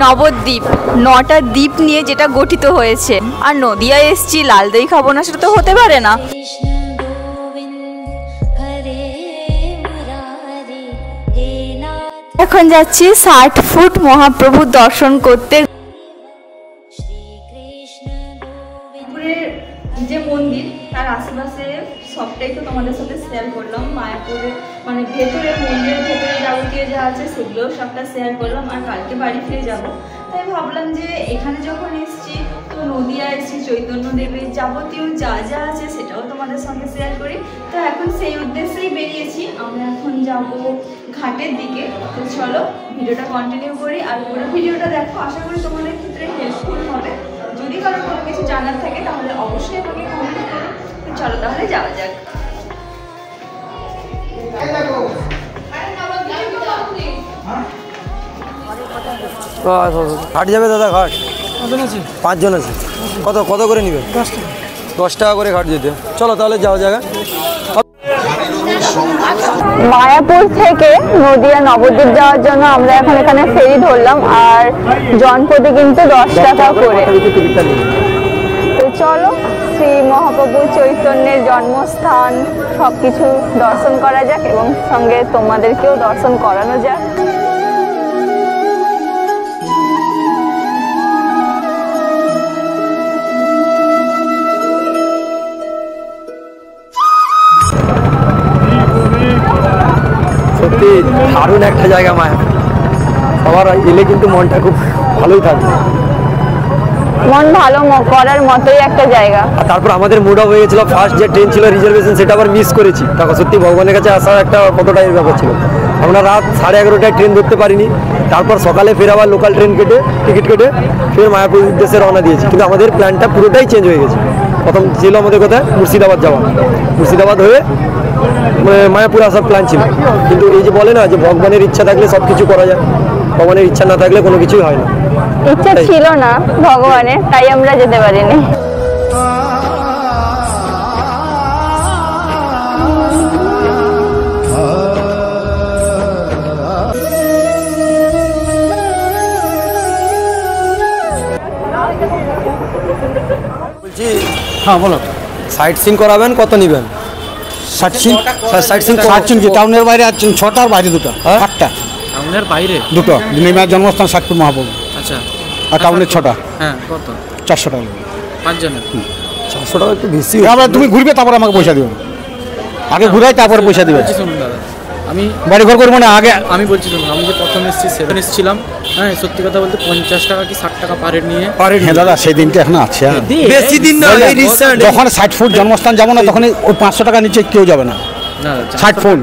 নবদ্বীপ 9টা দ্বীপ নিয়ে যেটা গঠিত হয়েছে। আর নদিয়ায় এসছি, লাল দই খাবো না সেটা তো হতে পারে না। এখন যাচ্ছি 60 ফুট মহাপ্রভুর দর্শন করতে। যে মন্দির তার আশেপাশে সবটাই তো তোমাদের সাথে শেয়ার করলাম। মায়াপুরের মানে ভেতরের মন্দিরের ভেতরে যাবতীয় যা আছে সেগুলোও সবটা শেয়ার করলাম। আর কালকে বাড়ি ফিরে যাব, তাই ভাবলাম যে এখানে যখন এসছি তো নদিয়া এসছি, চৈতন্যদেবের যাবতীয় যা যা আছে সেটাও তোমাদের সঙ্গে শেয়ার করি। তো এখন সেই উদ্দেশ্যেই বেরিয়েছি। আমরা এখন যাব ঘাটের দিকে। তো চলো ভিডিওটা কন্টিনিউ করি আর পুরো ভিডিওটা দেখো। আশা করি তোমাদের ক্ষেত্রে হেল্পফুল হবে। যদি কারো কোনো কিছু জানার থাকে তাহলে অবশ্যই আমাকে কমেন্ট করো। তো চলো তাহলে যাওয়া যাক। ঘাট যাবে দাদা? ঘাট 5 জন আছে। কত কত করে নেবেন? 10 টাকা করে ঘাট যেতে। চলো তাহলে যাওয়া যাক। মায়াপুর থেকে নদিয়া নবদ্বীপ যাওয়ার জন্য আমরা এখন এখানে ফেরি ধরলাম। আর জনপ্রতি কিন্তু 10 টাকা করে। তো চলো শ্রী মহাপ্রভু চৈতন্যের জন্মস্থান সবকিছু দর্শন করা যাক এবং সঙ্গে তোমাদেরকেও দর্শন করানো যাক। সত্যি দারুণ একটা জায়গা মায়া। সবার এলে কিন্তু মনটা খুব ভালোই থাকবে, মন ভালো করার মতোই একটা জায়গা। আর তারপর আমাদের মুড অফ হয়ে গেছিল। ফার্স্ট যে ট্রেন ছিল রিজার্ভেশন, সেটা আবার মিস করেছি। তখন সত্যি ভগবানের কাছে আসার একটা কতটাই ব্যাপার ছিল। আমরা রাত 11:30টায় ট্রেন ধরতে পারিনি। তারপর সকালে ফের আবার লোকাল ট্রেন কেটে টিকিট কেটে ফের মায়াপুর উদ্দেশ্যে রওনা দিয়েছি। কিন্তু আমাদের প্ল্যানটা পুরোটাই চেঞ্জ হয়ে গেছে। প্রথম ছিল আমাদের কোথায় মুর্শিদাবাদ যাওয়া, মুর্শিদাবাদ হয়ে মায়াপুর আসার প্ল্যান ছিল। কিন্তু এই যে বলে না যে ভগবানের ইচ্ছা থাকলে সব কিছু করা যায়, ভগবানের ইচ্ছা না থাকলে কোনো কিছুই হয় না। ইচ্ছা ছিল না ভগবানের, তাই আমরা যেতে পারিনি। বলছি, হ্যাঁ বলো। সাইট সিন করাবেন, কত নেবেন? সাইট সিন কি টাউনের বাইরে আছেন 6টা আর বাইরে 2টা, 8টা। টাউনের বাইরে 2টা নিমার জন্মস্থান 60 ফুট মহাপ্রভু। আচ্ছা, আর টাউনের 6টা। হ্যাঁ, কত? 400 টাকা। 5 জনের 400 টাকা একটু বেশি। আবার তুমি ঘুরবে তারপর আমাকে পয়সা দিও। আগে ঘুরাই তারপর পয়সা দিবে। শুনুন দাদা, আমি বাড়ি ঘর করবো না আগে। আমি বলছি শুনুন, আমি যে প্রথম এসেছিলাম, হ্যাঁ সত্যি কথা বলতে 50 টাকা কি 60 টাকা পার হেড নিয়ে। হ্যাঁ দাদা, সেই দিনটা এখন আছে। বেশি দিন না, এই রিসেন্ট যখন 60 ফুট জন্মস্থান যাবো না তখন ওই 500 টাকা নিচে কেউ যাবে না। 60 ফুট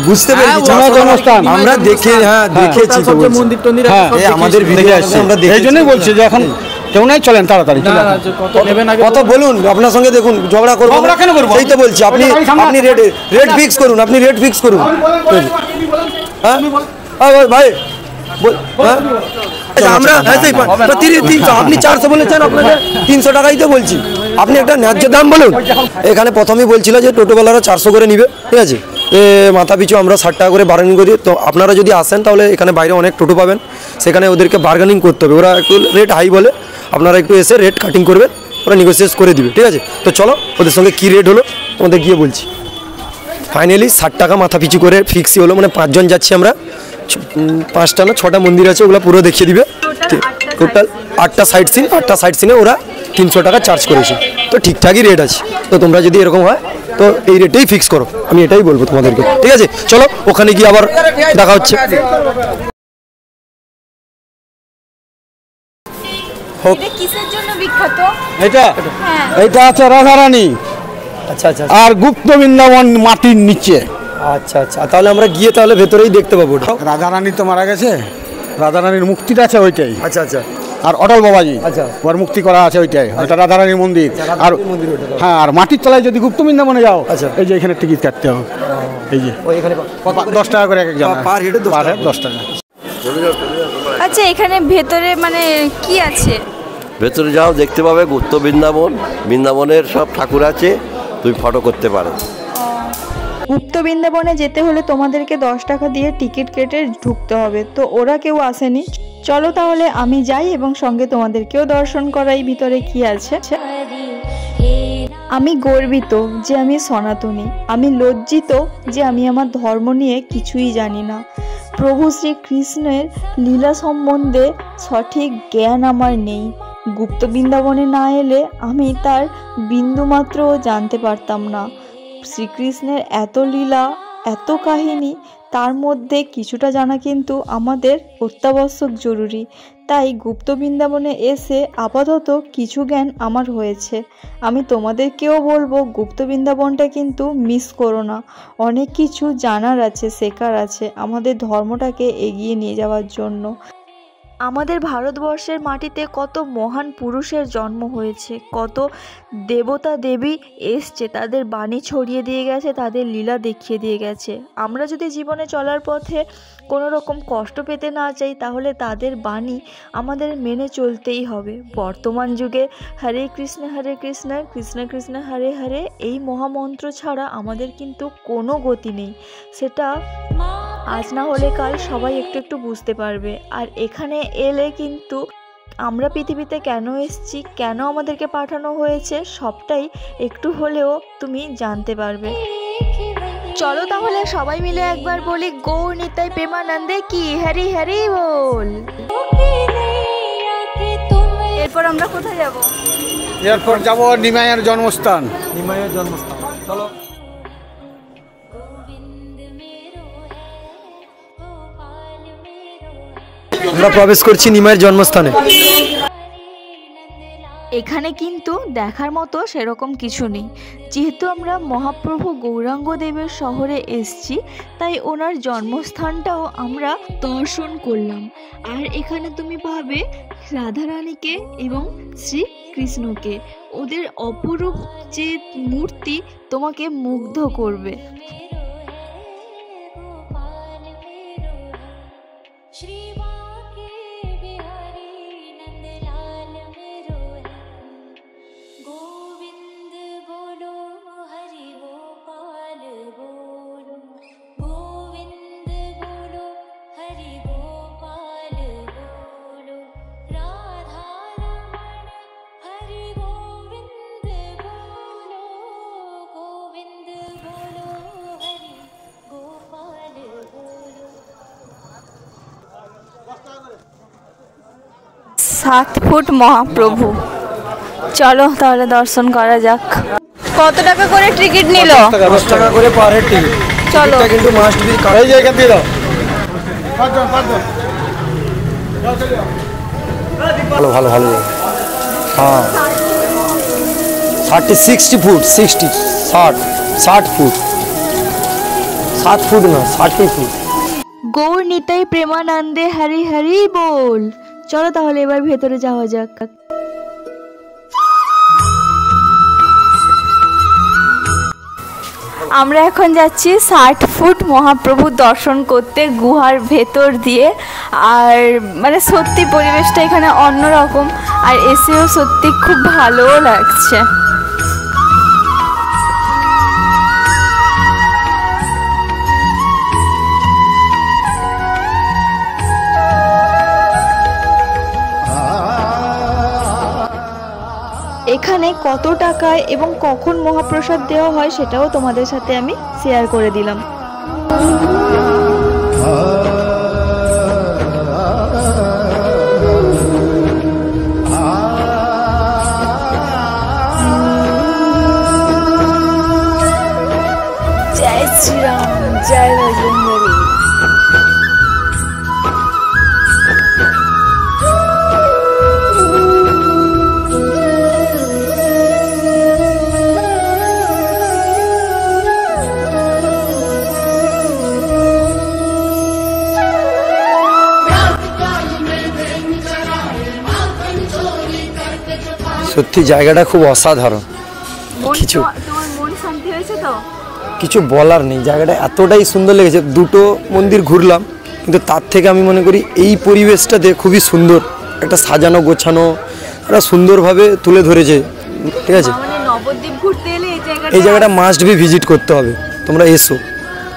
বুঝতে পেরেছি জন্মস্থান আমরা দেখে, হ্যাঁ দেখেছি তো মন্দির টন্দির আমাদের ভিডিও আসছে, আমরা এই জন্যই বলছি যে এখন কেউ নাই, চলেন তাড়াতাড়ি। কত বলুন, আপনার সঙ্গে দেখুন ঝগড়া করবো কেন করবো? সেই তো বলছি, আপনি রেট ফিক্স করুন, আপনি রেট ফিক্স করুন। হ্যাঁ ভাই, আমরা আপনি 400 বলেছেন, আপনাকে 300 টাকাই তো বলছি। আপনি একটা ন্যায্য দাম বলুন। এখানে প্রথমেই বলছিল যে টোটোওয়ালারা 400 করে নিবে, ঠিক আছে। মাথা পিছু আমরা 60 টাকা করে বার্গেনিং করি। তো আপনারা যদি আসেন তাহলে এখানে বাইরে অনেক টোটো পাবেন, সেখানে ওদেরকে বার্গেনিং করতে হবে। ওরা একটু রেট হাই বলে, আপনারা একটু এসে রেট কাটিং করবেন, ওরা নেগোসিয়েট করে দিবে, ঠিক আছে। তো চলো ওদের সঙ্গে কী রেট হলো তোমাদের গিয়ে বলছি। ফাইনালি 60 টাকা মাথা পিছু করে ফিক্সই হলো। মানে 5 জন যাচ্ছি আমরা। 5টা না 6টা মন্দির আছে, ওগুলো পুরো দেখিয়ে দিবে। টোটাল 8টা সাইট সিন, 8টা সাইট সিনে ওরা 300 টাকা চার্জ করেছে। তো ঠিকঠাকই রেট আছে। তো তোমরা যদি এরকম হয় তো এই রেটেই ফিক্স করো, আমি এটাই বলবো তোমাদেরকে, ঠিক আছে। চলো ওখানে গিয়ে আবার দেখা হচ্ছে। কিসের জন্য বিখ্যাত? এটা আছে রাধারানী। আচ্ছা আচ্ছা। আর গুপ্ত বৃন্দাবন মাটির নিচে। আচ্ছা আচ্ছা, তাহলে আমরা গিয়ে তাহলে ভেতরেই দেখতে পাবো। রাধারানী তো মারা গেছে, রাধারানীর মুক্তিটা আছে ওইটাই। আচ্ছা আচ্ছা। আর অটল বাবাজি, আচ্ছা, ওর মুক্তি করা আছে ওইটাই, ওটা রাধারানীর মন্দির। আর হ্যাঁ, আর মাটির তলায় যদি গুপ্ত বৃন্দাবনে যাও, আচ্ছা, এই যে এখানে টিকিট কাটতে হবে। এই যে এখানে 10 টাকা করে এক জন, পার হেড 10 টাকা। আচ্ছা, এখানে ভেতরে মানে কি আছে? ভেতরে যাও, দেখতে পাবে গুপ্ত বৃন্দাবন, বৃন্দাবনের সব ঠাকুর আছে, তুমি ফটো করতে পারো। গুপ্ত বৃন্দাবনে যেতে হলে তোমাদেরকে 10 টাকা দিয়ে টিকিট কেটে ঢুকতে হবে। তো ওরা কেউ আসেনি, চলো তাহলে আমি যাই এবং সঙ্গে তোমাদেরকেও দর্শন করাই ভিতরে কি আছে। আমি গর্বিত যে আমি সনাতনী, আমি লজ্জিত যে আমি আমার ধর্ম নিয়ে কিছুই জানি না। প্রভু শ্রীকৃষ্ণের লীলা সম্বন্ধে সঠিক জ্ঞান আমার নেই। গুপ্ত বৃন্দাবনে না এলে আমি তার বিন্দুমাত্রও জানতে পারতাম না। শ্রীকৃষ্ণের এত লীলা, এত কাহিনী, তার মধ্যে কিছুটা জানা কিন্তু আমাদের অত্যাবশ্যক জরুরি। তাই গুপ্ত বৃন্দাবনে এসে আপাতত কিছু জ্ঞান আমার হয়েছে। আমি তোমাদেরকেও বলবো গুপ্ত বৃন্দাবনটা কিন্তু মিস করো না। অনেক কিছু জানার আছে, শেখার আছে আমাদের ধর্মটাকে এগিয়ে নিয়ে যাওয়ার জন্য। আমাদের ভারতবর্ষের মাটিতে কত মহান পুরুষের জন্ম হয়েছে, কত দেবতা দেবী এসছে, তাদের বাণী ছড়িয়ে দিয়ে গেছে, তাদের লীলা দেখিয়ে দিয়ে গেছে। আমরা যদি জীবনে চলার পথে কোনো রকম কষ্ট পেতে না চাই, তাহলে তাদের বাণী আমাদের মেনে চলতেই হবে। বর্তমান যুগে হরে কৃষ্ণ কৃষ্ণ কৃষ্ণ হরে হরে এই মহামন্ত্র ছাড়া আমাদের কিন্তু কোনো গতি নেই। সেটা আজ না হলে কাল সবাই একটু একটু বুঝতে পারবে। আর এখানে এলে কিন্তু আমরা পৃথিবীতে কেন এসেছি, কেন আমাদেরকে পাঠানো হয়েছে, সবটাই একটু হলেও তুমি জানতে পারবে। চলো তাহলে সবাই মিলে একবার বলি গৌর নিতাই প্রেমানন্দে কি হরি হরি বল। এরপর আমরা কোথায় যাব? এরপর যাব নিমাইয়ের জন্মস্থান। নিমাইয়ের জন্মস্থান, চলো। আমরা প্রবেশ করছি নিমাইয়ের জন্মস্থানে। এখানে কিন্তু দেখার মতো সেরকম কিছু নেই। যেহেতু আমরা মহাপ্রভু গৌরাঙ্গ দেবের শহরে এসছি, তাই ওনার জন্মস্থানটাও আমরা দর্শন করলাম। আর এখানে তুমি পাবে রাধারানীকে এবং শ্রীকৃষ্ণকে। ওদের অপরূপ যে মূর্তি তোমাকে মুগ্ধ করবে। সাত ফুট মহাপ্রভু, চলো তাহলে দর্শন করা যাক। কত টাকা করে টিকিট নিল? 10 টাকা করে পার হেড টিকিট। চলো কিন্তু মাস্ট বি। এই যে এখান দিয়ে দাও। ভালো ভালো ভালো। হ্যাঁ 60 ফুট 60 ফুট 7 ফুট না 60 ফুট। গৌর নিতাই প্রেমানন্দে হরি হরি বল। চলো তাহলে এবার ভেতরে যাওয়া যাক। আমরা এখন যাচ্ছি 60 ফুট মহাপ্রভু দর্শন করতে গুহার ভেতর দিয়ে। আর মানে সত্যি পরিবেশটা এখানে অন্যরকম, আর এসেও সত্যি খুব ভালোও লাগছে। এখানে কত টাকায় এবং কখন মহাপ্রসাদ দেওয়া হয় সেটাও তোমাদের সাথে আমি শেয়ার করে দিলাম। জয় শ্রীরাম, জয় বজরঙ্গবলী। সত্যি জায়গাটা খুব অসাধারণ। কিছু তোমার মন শান্তি হয়েছে তো? কিছু বলার নেই, জায়গাটা এতটাই সুন্দর লেগেছে। দুটো মন্দির ঘুরলাম, কিন্তু তার থেকে আমি মনে করি এই পরিবেশটাতে খুবই সুন্দর একটা সাজানো গোছানো, একটা সুন্দরভাবে তুলে ধরেছে। ঠিক আছে, মানে নবদ্বীপ ঘুরতে এলে এই জায়গাটা মাস্ট বি ভিজিট করতে হবে। তোমরা এসো,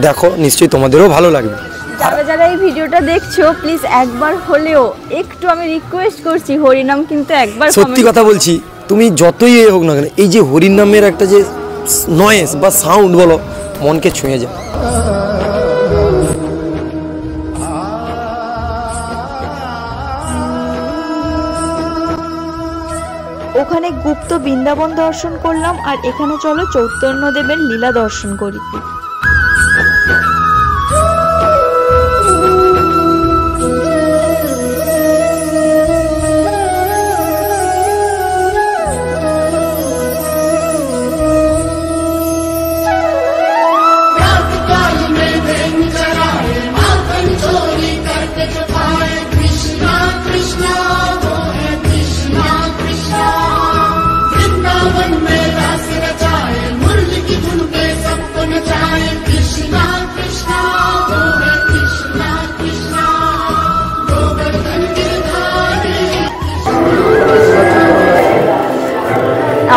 দেখো, নিশ্চয়ই তোমাদেরও ভালো লাগবে। যারা যারা এই ভিডিওটা দেখছো প্লিজ একবার হলেও একটু আমি রিকোয়েস্ট করছি হরিনাম কিন্তু একবার সত্যি কথা বলছি, তুমি যতই হোক না কেন এই যে হরিনামের একটা যে নয়েজ বা সাউন্ড বলো মনকে ছুঁয়ে যায়। ওখানে গুপ্ত বৃন্দাবন দর্শন করলাম আর এখানে চলো চৈতন্যদেবের লীলা দর্শন করি।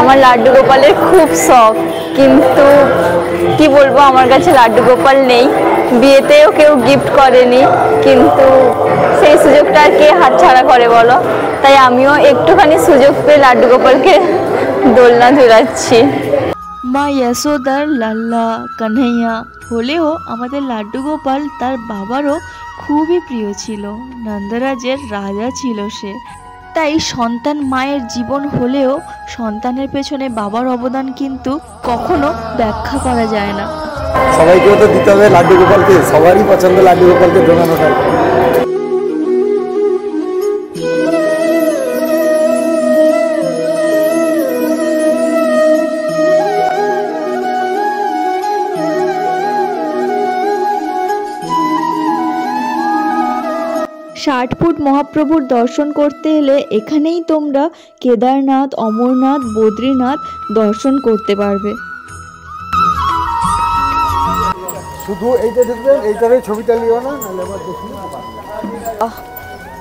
আমার লাড্ডু গোপালের খুব শখ, কিন্তু কি বলবো আমার কাছে লাড্ডু গোপাল নেই, বিয়েতেও কেউ গিফট করেনি, কিন্তু সেই সুযোগটা আর কে হাতছাড়া করে বলো, তাই আমিও একটুখানি সুযোগ পেয়ে লাড্ডু গোপালকে দোলনা ঝুলাচ্ছি। মা যশোদার লাল্লা কানহাইয়া হলেও আমাদের লাড্ডু গোপাল তার বাবারও খুবই প্রিয় ছিল, নন্দরাজের রাজা ছিল সে, তাই সন্তান মায়ের জীবন হলেও সন্তানের পেছনে বাবার অবদান কিন্তু কখনো ব্যাখ্যা করা যায় না। সবাইকেও তো দিতে হবে লাড্ডু গোপালকে, সবারই পছন্দ লাড্ডু গোপালকে দোলানোটা। ষাট ফুট মহাপ্রভুর দর্শন করতে এলে এখানেই তোমরা কেদারনাথ, অমরনাথ, বদ্রীনাথ দর্শন করতে পারবে। শুধু এইটা দেখবেন, এইটারে ছবিটা নিও না, নাহলে আবার দেখি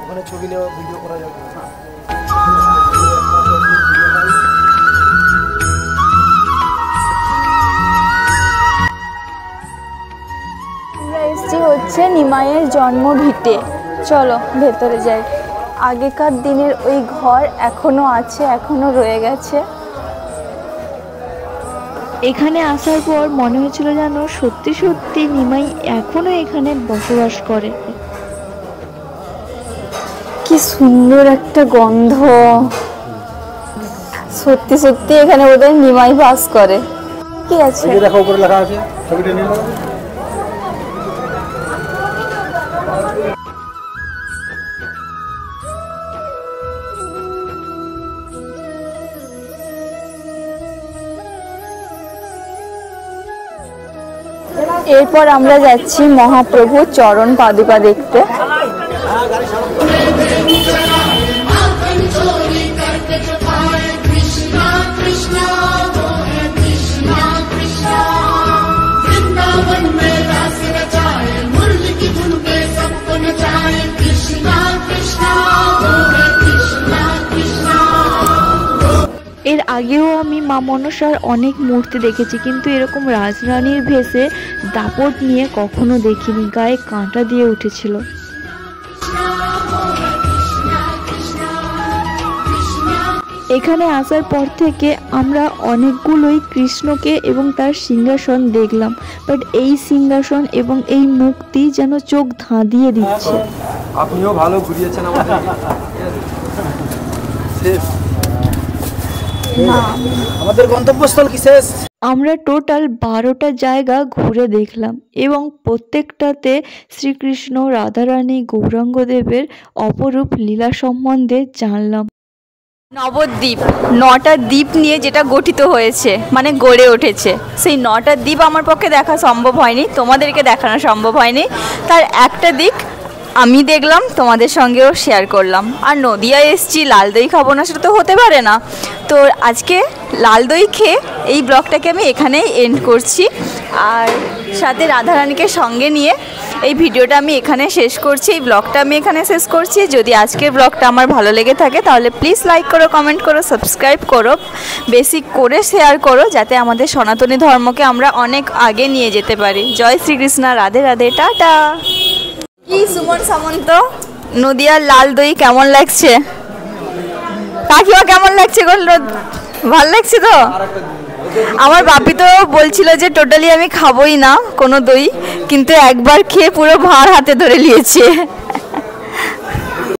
ওখানে ছবি নেওয়া ভিডিও করা যাবে। আমরা এসছি হচ্ছে নিমাইয়ের জন্মভিটে, চলো ভেতরে যাই। আগেকার দিনের ওই ঘর এখনো আছে, এখনো রয়ে গেছে। এখানে আসার পর মনে হয়েছিল যেন সত্যি সত্যি নিমাই এখনো এখানে বসবাস করে। কি সুন্দর একটা গন্ধ, সত্যি সত্যি এখানে বোধহয় নিমাই বাস করে। কি আছে দেখো উপরে লেখা আছে, ছবিটা নিয়ে নাও। এরপর আমরা যাচ্ছি মহাপ্রভুর চরণ পাদুকা দেখতে। এর আগেও আমি মা মনসার অনেক মূর্তি দেখেছি, কিন্তু এরকম রাজরানীর ভেষে দাপট নিয়ে কখনো দেখিনি, গায়ে কাঁটা দিয়ে উঠেছিল। এখানে আসার পর থেকে আমরা অনেকগুলোই কৃষ্ণকে এবং তার সিংহাসন দেখলাম, বাট এই সিংহাসন এবং এই মূর্তি যেন চোখ ধাঁধিয়ে দিচ্ছে। আপনিও ভালো ঘুরিয়েছেন আমাদের। আমাদের গন্তব্যস্থল কি শেষ? আমরা টোটাল 12টা জায়গা ঘুরে দেখলাম এবং প্রত্যেকটাতে শ্রীকৃষ্ণ, রাধারানী, গৌরাঙ্গদেবের অপরূপ লীলা সম্বন্ধে জানলাম। নবদ্বীপ, 9টা দ্বীপ নিয়ে যেটা গঠিত হয়েছে, মানে গড়ে উঠেছে, সেই 9টা দ্বীপ আমার পক্ষে দেখা সম্ভব হয়নি, তোমাদেরকে দেখানো সম্ভব হয়নি, তার একটা দিক আমি দেখলাম, তোমাদের সঙ্গেও শেয়ার করলাম। আর নদিয়ায় এসছি, লাল দই খাবো না সেটা তো হতে পারে না, তো আজকে লাল দই খেয়ে এই ব্লগটাকে আমি এখানেই এন্ড করছি। আর সাথে রাধারানীকে সঙ্গে নিয়ে এই ভিডিওটা আমি এখানে শেষ করছি, এই ব্লগটা আমি এখানে শেষ করছি। যদি আজকের ব্লগটা আমার ভালো লেগে থাকে তাহলে প্লিজ লাইক করো, কমেন্ট করো, সাবস্ক্রাইব করো, বেশি করে শেয়ার করো, যাতে আমাদের সনাতনী ধর্মকে আমরা অনেক আগে নিয়ে যেতে পারি। জয় শ্রীকৃষ্ণ, রাধে রাধে, টাটা। কি সুমন সামন্ত, নদিয়ার লাল দই কেমন লাগছে? কাকিমা কেমন লাগছে? ভালো লাগছে তো? আমার বাপি তো বলছিল যে টোটালি আমি খাবোই না কোনো দই, কিন্তু একবার খেয়ে পুরো ভার হাতে ধরে নিয়েছে।